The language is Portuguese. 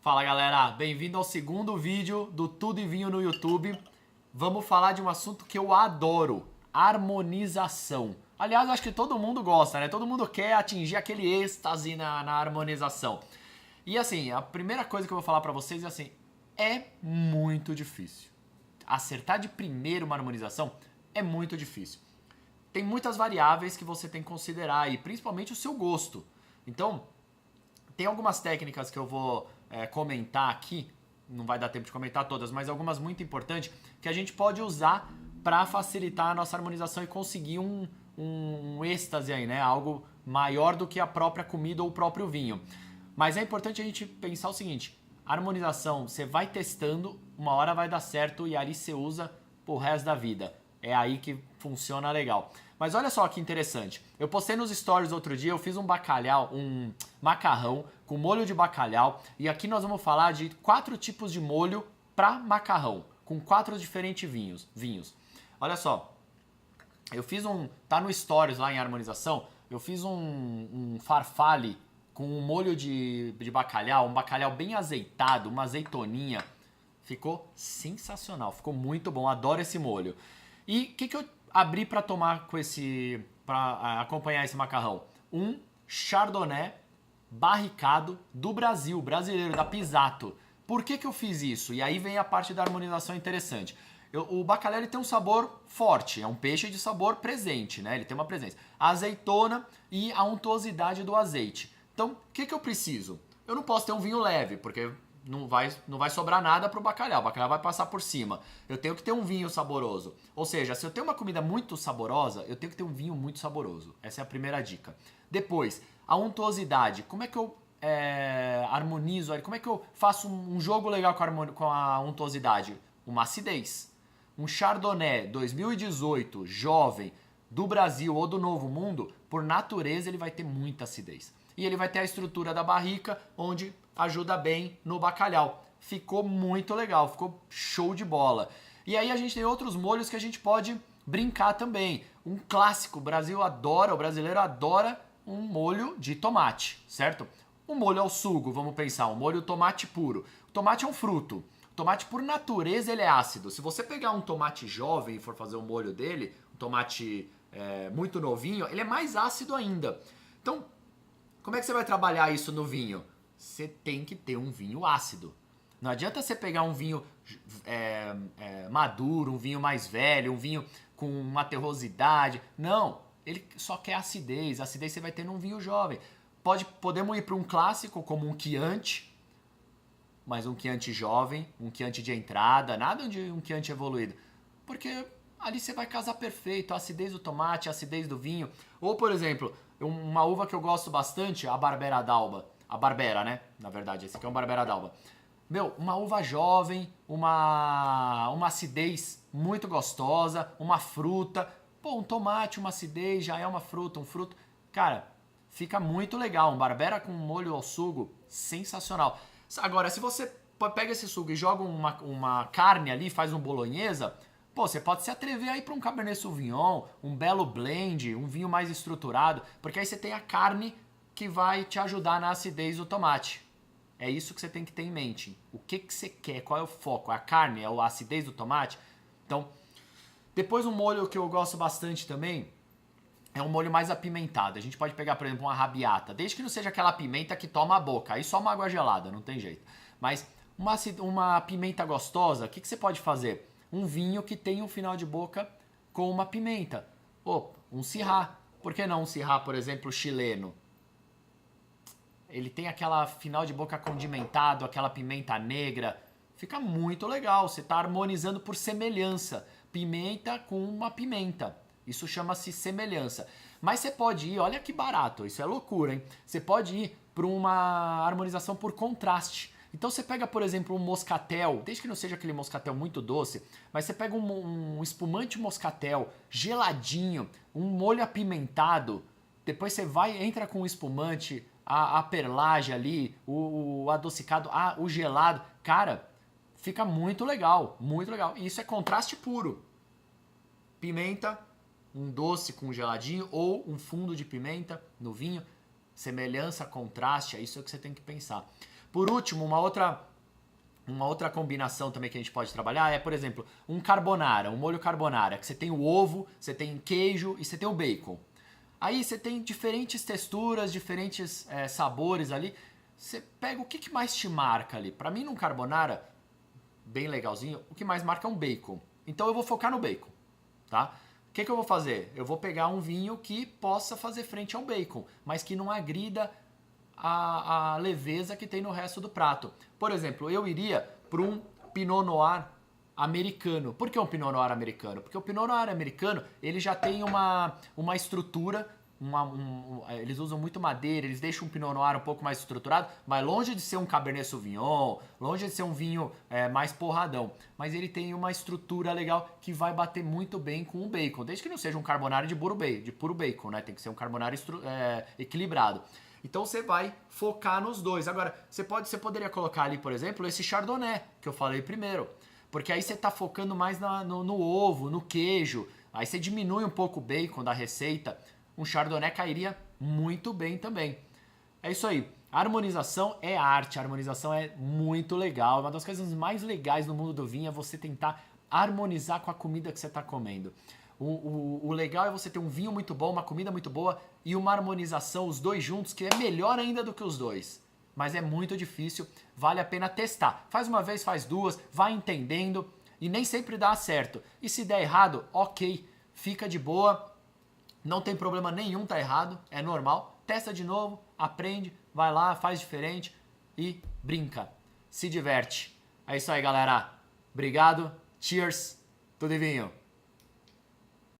Fala galera, bem-vindo ao segundo vídeo do Tudo e Vinho no YouTube. Vamos falar de um assunto que eu adoro, harmonização. Aliás, eu acho que todo mundo gosta, né? Todo mundo quer atingir aquele êxtase na harmonização. E assim, a primeira coisa que eu vou falar pra vocês é assim, é muito difícil. Acertar de primeiro uma harmonização é muito difícil. Tem muitas variáveis que você tem que considerar e principalmente o seu gosto. Então, tem algumas técnicas que eu vou comentar aqui, não vai dar tempo de comentar todas, mas algumas muito importantes que a gente pode usar para facilitar a nossa harmonização e conseguir um êxtase aí, né? Algo maior do que a própria comida ou o próprio vinho. Mas é importante a gente pensar o seguinte, a harmonização, você vai testando, uma hora vai dar certo e ali você usa pro resto da vida. É aí que funciona legal. Mas olha só que interessante. Eu postei nos stories outro dia, eu fiz um bacalhau, um macarrão com molho de bacalhau. E aqui nós vamos falar de 4 tipos de molho para macarrão, com 4 diferentes vinhos. Olha só, eu fiz tá no stories lá em harmonização, eu fiz um farfalle com um molho de bacalhau, um bacalhau bem azeitado, uma azeitoninha. Ficou sensacional, ficou muito bom, adoro esse molho. E o que eu abri para tomar com para acompanhar esse macarrão? Um Chardonnay barricado do Brasil, brasileiro, da Pisato. Por que eu fiz isso? E aí vem a parte da harmonização interessante. O bacalhau ele tem um sabor forte, é um peixe de sabor presente, né? Ele tem uma presença. A azeitona e a untuosidade do azeite. Então, o que eu preciso? Eu não posso ter um vinho leve, porque não vai sobrar nada pro bacalhau. O bacalhau vai passar por cima. Eu tenho que ter um vinho saboroso. Ou seja, se eu tenho uma comida muito saborosa, eu tenho que ter um vinho muito saboroso. Essa é a primeira dica. Depois, a untuosidade. Como é que eu harmonizo? Como é que eu faço um jogo legal com a untuosidade? Uma acidez. Um Chardonnay 2018, jovem, do Brasil ou do Novo Mundo, por natureza ele vai ter muita acidez. E ele vai ter a estrutura da barrica, onde ajuda bem no bacalhau. Ficou muito legal, ficou show de bola. E aí a gente tem outros molhos que a gente pode brincar também. Um clássico, o brasileiro adora um molho de tomate, certo? Um molho ao sugo, vamos pensar, um molho tomate puro. O tomate é um fruto. O tomate, por natureza, ele é ácido. Se você pegar um tomate jovem e for fazer o molho dele, um tomate muito novinho, ele é mais ácido ainda. Então, como é que você vai trabalhar isso no vinho? Você tem que ter um vinho ácido. Não adianta você pegar um vinho maduro, um vinho mais velho, um vinho com uma terrosidade. Não, ele só quer acidez. Acidez você vai ter num vinho jovem. Podemos ir para um clássico como um Chianti, mas um Chianti jovem, um Chianti de entrada, nada de um Chianti evoluído. Porque ali você vai casar perfeito, a acidez do tomate, a acidez do vinho. Ou, por exemplo, uma uva que eu gosto bastante, a Barbera d'Alba. A Barbera, né? Na verdade, esse aqui é um Barbera d'Alba. Meu, uma uva jovem, uma acidez muito gostosa, uma fruta. Pô, um tomate, uma acidez, já é uma fruta, um fruto. Cara, fica muito legal. Um Barbera com molho ao sugo, sensacional. Agora, se você pega esse sugo e joga uma carne ali, faz um bolonhesa, pô, você pode se atrever aí para um Cabernet Sauvignon, um belo blend, um vinho mais estruturado, porque aí você tem a carne que vai te ajudar na acidez do tomate. É isso que você tem que ter em mente. O que você quer? Qual é o foco? A carne? É a acidez do tomate? Então, depois um molho que eu gosto bastante também é um molho mais apimentado. A gente pode pegar, por exemplo, uma arrabbiata, desde que não seja aquela pimenta que toma a boca. Aí só uma água gelada, não tem jeito. Mas uma pimenta gostosa, o que você pode fazer? Um vinho que tem um final de boca com uma pimenta. Ou um Syrah. Por que não um Syrah, por exemplo, chileno? Ele tem aquela final de boca condimentado, aquela pimenta negra. Fica muito legal. Você está harmonizando por semelhança. Pimenta com uma pimenta. Isso chama-se semelhança. Mas você pode ir, olha que barato, isso é loucura, hein? Você pode ir para uma harmonização por contraste. Então você pega, por exemplo, um moscatel, desde que não seja aquele moscatel muito doce, mas você pega um espumante moscatel geladinho, um molho apimentado, depois você entra com o espumante, a perlage ali, o adocicado, o gelado. Cara, fica muito legal, muito legal. E isso é contraste puro. Pimenta, um doce com geladinho ou um fundo de pimenta no vinho, semelhança, contraste, é isso que você tem que pensar. Por último, uma outra combinação também que a gente pode trabalhar é, por exemplo, um carbonara, um molho carbonara, que você tem o ovo, você tem queijo e você tem o bacon. Aí você tem diferentes texturas, diferentes sabores ali. Você pega o que mais te marca ali. Pra mim, num carbonara, bem legalzinho, o que mais marca é um bacon. Então eu vou focar no bacon, tá? O que eu vou fazer? Eu vou pegar um vinho que possa fazer frente ao bacon, mas que não agrida a leveza que tem no resto do prato. Por exemplo, eu iria para um Pinot Noir americano. Por que um Pinot Noir americano? Porque o Pinot Noir americano, ele já tem uma estrutura, eles usam muito madeira, eles deixam um Pinot Noir um pouco mais estruturado, mas longe de ser um Cabernet Sauvignon, longe de ser um vinho mais porradão. Mas ele tem uma estrutura legal que vai bater muito bem com o bacon, desde que não seja um carbonara de puro bacon, né? Tem que ser um carbonara equilibrado. Então você vai focar nos dois. Agora, você poderia colocar ali, por exemplo, esse chardonnay que eu falei primeiro. Porque aí você está focando mais no ovo, no queijo. Aí você diminui um pouco o bacon da receita. Um chardonnay cairia muito bem também. É isso aí. A harmonização é arte, a harmonização é muito legal. Uma das coisas mais legais no mundo do vinho é você tentar harmonizar com a comida que você está comendo. O legal é você ter um vinho muito bom, uma comida muito boa e uma harmonização, os dois juntos, que é melhor ainda do que os dois. Mas é muito difícil, vale a pena testar. Faz uma vez, faz duas, vai entendendo e nem sempre dá certo. E se der errado, ok, fica de boa, não tem problema nenhum, tá errado, é normal. Testa de novo, aprende, vai lá, faz diferente e brinca, se diverte. É isso aí, galera. Obrigado, cheers, tudo de vinho.